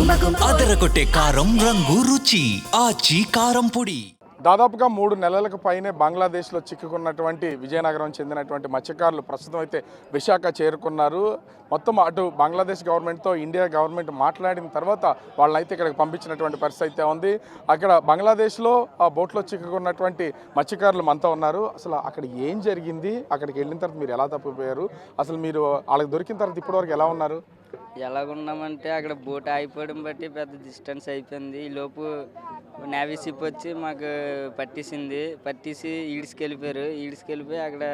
అదరగొట్టే కారం రంగు రుచి ఆచి కారం పొడి. దాదాపుగా 3 నెలలకు పైనే బంగ్లాదేశ్లో చిక్కుకున్నటువంటి విజయనగరం చెందినటువంటి మత్స్యకారులు ప్రస్తుతం అయితే విశాఖ చేరుకున్నారు. మొత్తం అటు బంగ్లాదేశ్ గవర్నమెంట్తో ఇండియా గవర్నమెంట్ మాట్లాడిన తర్వాత వాళ్ళనైతే ఇక్కడికి పంపించినటువంటి పరిస్థితి అయితే ఉంది. అక్కడ బంగ్లాదేశ్లో ఆ బోట్లో చిక్కుకున్నటువంటి మత్స్యకారులు మనతో ఉన్నారు. అసలు అక్కడ ఏం జరిగింది, అక్కడికి వెళ్ళిన తర్వాత మీరు ఎలా తప్పిపోయారు, అసలు మీరు వాళ్ళకి దొరికిన తర్వాత ఇప్పటివరకు ఎలా ఉన్నారు? ఎలాగున్నామంటే అక్కడ బోట్ ఆగిపోవడం బట్టి పెద్ద డిస్టెన్స్ అయిపోయింది. ఈలోపు నేవీ షిప్ వచ్చి మాకు పట్టేసి ఈడ్చుకెళ్ళిపోయి అక్కడ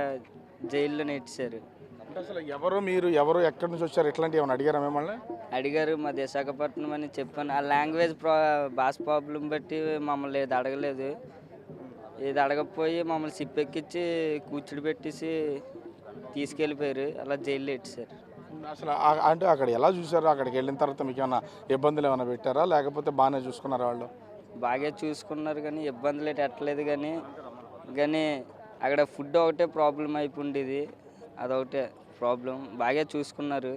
జైల్లో నెట్టారు. అంటే అసలు ఎవరు ఎక్కడి నుంచి వచ్చారు, ఎట్లాంటి ఏమైనా అడిగారా మిమ్మల్ని? అడిగారు, మా విశాఖపట్నం అని చెప్పాను. ఆ లాంగ్వేజ్ భాష ప్రాబ్లం బట్టి మమ్మల్ని ఏది అడగలేదు. ఏది అడగకపోయి మమ్మల్ని షిప్ ఎక్కించి కూర్చుని పెట్టేసి తీసుకెళ్ళిపోయారు. అలా జైల్లో ఎట్టారు. అసలు అంటే అక్కడ ఎలా చూసారు? అక్కడికి వెళ్ళిన తర్వాత మీకు ఏమైనా ఇబ్బందులు ఏమైనా పెట్టారా, లేకపోతే బాగానే చూసుకున్నారా? వాళ్ళు బాగా చూసుకున్నారు కానీ ఇబ్బందులు అయితే ఎట్టలేదు. కానీ అక్కడ ఫుడ్ ఒకటే ప్రాబ్లం అయిపోయింది. అదొకటే ప్రాబ్లం. బాగా చూసుకున్నారు,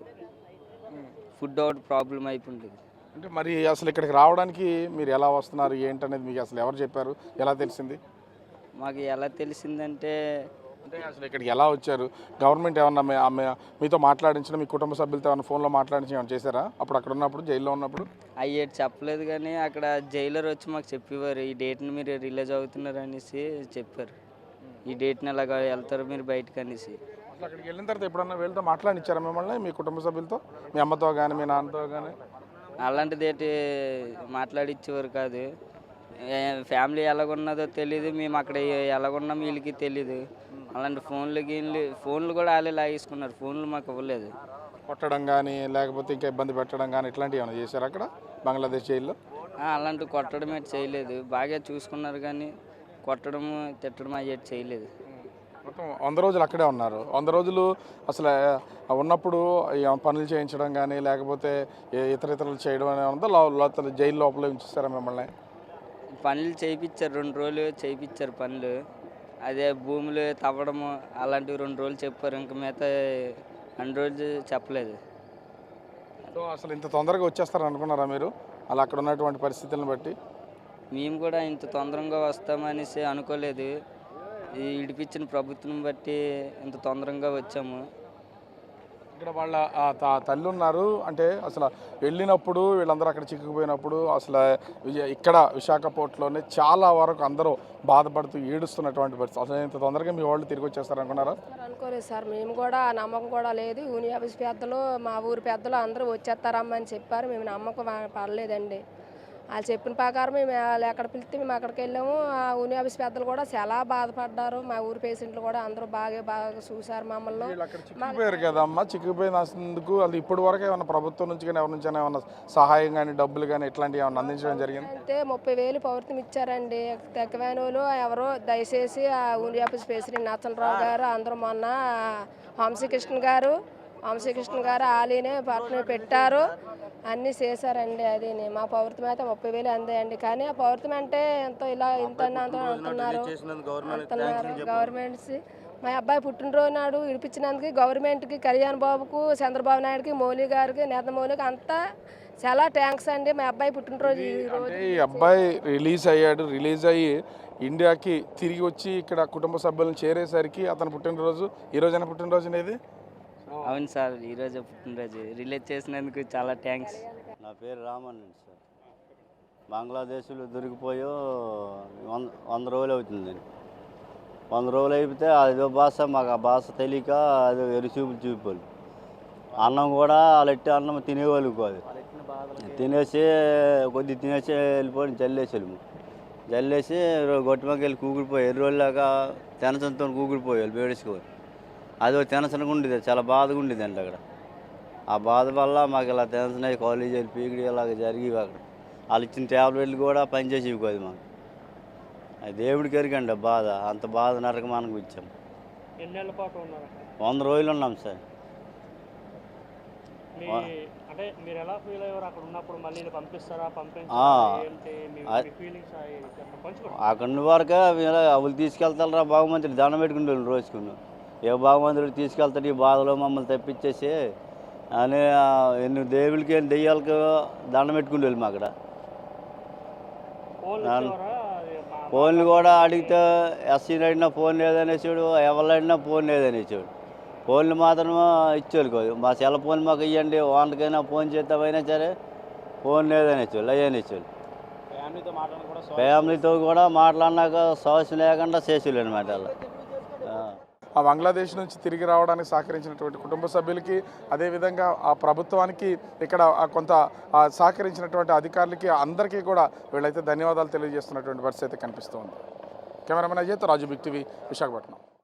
ఫుడ్ ఒకటి ప్రాబ్లం అయిపోయింది. అంటే మరి అసలు ఇక్కడికి రావడానికి మీరు ఎలా వస్తున్నారు ఏంటనేది మీకు అసలు ఎవరు చెప్పారు, ఎలా తెలిసింది? మాకు ఎలా తెలిసిందంటే అసలు ఇక్కడికి ఎలా వచ్చారు? గవర్నమెంట్ ఏమన్నా మీతో మాట్లాడించిన, మీ కుటుంబ సభ్యులతో ఏమైనా ఫోన్లో మాట్లాడించి ఏమైనా చేశారా అప్పుడు అక్కడ ఉన్నప్పుడు, జైల్లో ఉన్నప్పుడు? అయ్యేటి చెప్పలేదు కానీ అక్కడ జైలర్ వచ్చి మాకు చెప్పేవారు, ఈ డేట్ని మీరు రిలీజ్ అవుతున్నారు అనేసి చెప్పారు. ఈ డేట్ని ఎలాగ వెళ్తారు మీరు బయటకు అనేసి. అసలు అక్కడికి వెళ్ళిన తర్వాత ఎప్పుడన్నా వీళ్ళతో మాట్లాడించారా మిమ్మల్ని, మీ కుటుంబ సభ్యులతో, మీ అమ్మతో కానీ మీ నాన్నతో కానీ? అలాంటిది ఏంటి మాట్లాడిచ్చేవారు కాదు. ఫ్యామిలీ ఎలాగున్నదో తెలీదు, మేము అక్కడ ఎలాగున్నాం వీళ్ళకి తెలీదు. అలాంటి ఫోన్లు కూడా వాళ్ళే లాగేసుకున్నారు. ఫోన్లు మాకు ఇవ్వలేదు. కొట్టడం కానీ లేకపోతే ఇంకా ఇబ్బంది పెట్టడం కానీ ఇట్లాంటివి ఏమైనా చేశారు అక్కడ బంగ్లాదేశ్ జైల్లో? అలాంటి కొట్టడం అయితే చేయలేదు. బాగా చూసుకున్నారు కానీ కొట్టడం తిట్టడం అయ్యేది చేయలేదు. మొత్తం 100 రోజులు అక్కడే ఉన్నారు. 100 రోజులు అసలు ఉన్నప్పుడు పనులు చేయించడం కానీ లేకపోతే ఇతరులు చేయడం అనేది ఉందా, లోపల జైలు లోపల ఉంచుతారా మిమ్మల్ని? పనులు చేయించారు, 2 రోజులు చేయించారు పనులు. అదే భూములు తవ్వడము అలాంటివి 2 రోజులు చెప్పారు. ఇంకా మిగతా 2 రోజులు చెప్పలేదు. సో అసలు ఇంత తొందరగా వచ్చేస్తారని అనుకున్నారా మీరు అలా అక్కడ ఉన్నటువంటి పరిస్థితులను బట్టి? మేము కూడా ఇంత తొందరగా వస్తామనేసి అనుకోలేదు. ఈ ఇడిపించిన ప్రభుత్వం బట్టి ఇంత తొందరగా వచ్చాము. ఇక్కడ వాళ్ళ తల్లి ఉన్నారు. అంటే అసలు వెళ్ళినప్పుడు వీళ్ళందరూ అక్కడ చిక్కుకుపోయినప్పుడు అసలు ఇక్కడ విశాఖ పోర్ట్లోనే చాలా వరకు అందరూ బాధపడుతూ ఏడుస్తున్నటువంటి పరిస్థితి. అసలు ఇంత తొందరగా మీ వాళ్ళు తిరిగి వచ్చేస్తారు అనుకున్నారా? అనుకోలేదు సార్. మేము కూడా నమ్మకం కూడా లేదు. యూనియన్ ఆఫీస్ పెద్దలు, మా ఊరి పెద్దలు అందరూ వచ్చేస్తారమ్మని చెప్పారు. మేము నమ్మకం పడలేదండి. వాళ్ళు చెప్పిన ప్రకారం మేము ఎక్కడ పిలిస్తే మేము అక్కడికి వెళ్ళాము. ఆ యూనియన్ ఆఫీస్ పెద్దలు కూడా చాలా బాధపడ్డారు. మా ఊరి పేషెంట్లు కూడా అందరూ బాగా చూశారు మమ్మల్ని. చిక్కుపోయారు కదమ్మా, చిక్కుపోయినందుకు అది ఇప్పటి వరకు ఏమన్నా ప్రభుత్వం నుంచి కానీ ఎవరి నుంచి ఏమన్నా సహాయం కానీ డబ్బులు కానీ ఇట్లాంటివి ఏమన్నా అందించడం జరిగింది? అంటే 30,000 పౌరత్వం ఇచ్చారండి. తక్కువైన వాళ్ళు ఎవరో దయచేసి ఆ యూనియన్ ఆఫీస్ ప్రెసిడెంట్ నచ్చలరావు గారు, అందరూ మొన్న వంశీకృష్ణ గారు ఆలీనే పట్టణ పెట్టారు, అన్నీ చేశారండి. అది మా పౌరత్వం అయితే 30,000 అందేయండి. కానీ ఆ పౌరత్వం అంటే ఎంతో ఇంత అంటున్నారు గవర్నమెంట్స్. మా అబ్బాయి పుట్టినరోజు నాడు ఇడిపించినందుకు గవర్నమెంట్కి, కళ్యాణ్ బాబుకు, చంద్రబాబు నాయుడుకి, మౌలి గారికి, నేత మౌలికి అంతా చాలా థ్యాంక్స్ అండి. మా అబ్బాయి పుట్టినరోజు ఈ అబ్బాయి రిలీజ్ అయ్యి ఇండియాకి తిరిగి వచ్చి ఇక్కడ కుటుంబ సభ్యులను చేరేసరికి అతను పుట్టినరోజు ఈరోజైనా పుట్టినరోజు అనేది? అవును సార్, ఈరోజు పుట్టినరోజు. రిలీజ్ చేసినందుకు చాలా థ్యాంక్స్. నా పేరు రామన్ అండి సార్. బంగ్లాదేశ్లో దొరికిపోయి 100 రోజులు అవుతుందండి. 100 రోజులు అయిపోతే అదో భాష, మాకు ఆ భాష తెలియక అదో ఎరుచూపులు చూపిపోలు. అన్నం కూడా వాళ్ళెట్టి అన్నం తినేవాళ్ళు కాదు. తినేసి వెళ్ళిపోయి జల్లేసి గొట్టమకి వెళ్ళి కూకుడిపోయి ఎర్రోళ్ళలాగా తెనసంతో కూకుడిపోయాలి బేడేసుకోవాలి. అది ఒక టెన్షన్గా ఉండేది, చాలా బాధగా ఉండేది అండి అక్కడ. ఆ బాధ వల్ల మాకు ఇలా టెన్షన్ అయ్యి కాలేజీ వెళ్ళి పీకిడి ఇలాగ జరిగేవి. అక్కడ వాళ్ళు ఇచ్చిన ట్యాబ్లెట్లు కూడా పనిచేసేవి కాదు మాకు. అది దేవుడికి ఎరికండి బాధ, అంత బాధ నరకమానకు ఇచ్చాము. 100 రోజులు ఉన్నాం సార్. అంటే మీరు ఎలా ఫీల్ అయ్యారు అక్కడ ఉన్నప్పుడు? మళ్ళీ పంపిస్తారా? అక్కడ వరకు అవి తీసుకెళ్తారా బాగుమంతులు దండం పెట్టుకుని రోజుకున్నాం. ఏ బాగుమంతులు తీసుకెళ్తాడు, ఈ బాధలో మమ్మల్ని తప్పించేసి అని ఎన్ని దేవులకి దెయ్యాలకు దండం పెట్టుకుని వెళ్ళి అక్కడ ఫోన్లు ఇచ్చేవారా? అది ఫోన్లు కూడా అడిగితే ఎస్సీని అడిగినా ఫోన్ లేదనేసాడు, ఎవరు అడిగినా ఫోన్ లేదనేసాడు. ఫోన్లు మాత్రం ఇచ్చేవాళ్ళు కాదు. మా సెల్ ఫోన్ మాకు ఇవ్వండి, వాళ్ళకైనా ఫోన్ చేద్దామైనా సరే ఫోన్ లేదనేసాడు, అయ్యనేసాడు. ఫ్యామిలీతో కూడా మాట్లాడినాక సమస్య లేకుండా చేసేవాళ్ళు అనమాట వాళ్ళు. ఆ బంగ్లాదేశ్ నుంచి తిరిగి రావడానికి సహకరించినటువంటి కుటుంబ సభ్యులకి, అదేవిధంగా ఆ ప్రభుత్వానికి, ఇక్కడ కొంత సహకరించినటువంటి అధికారులకి అందరికీ కూడా వీళ్ళైతే ధన్యవాదాలు తెలియజేస్తున్నటువంటి పరిస్థితి కనిపిస్తుంది. కెమెరామెన్ అజయ్, రాజు, బిగ్ టీవీ, విశాఖపట్నం.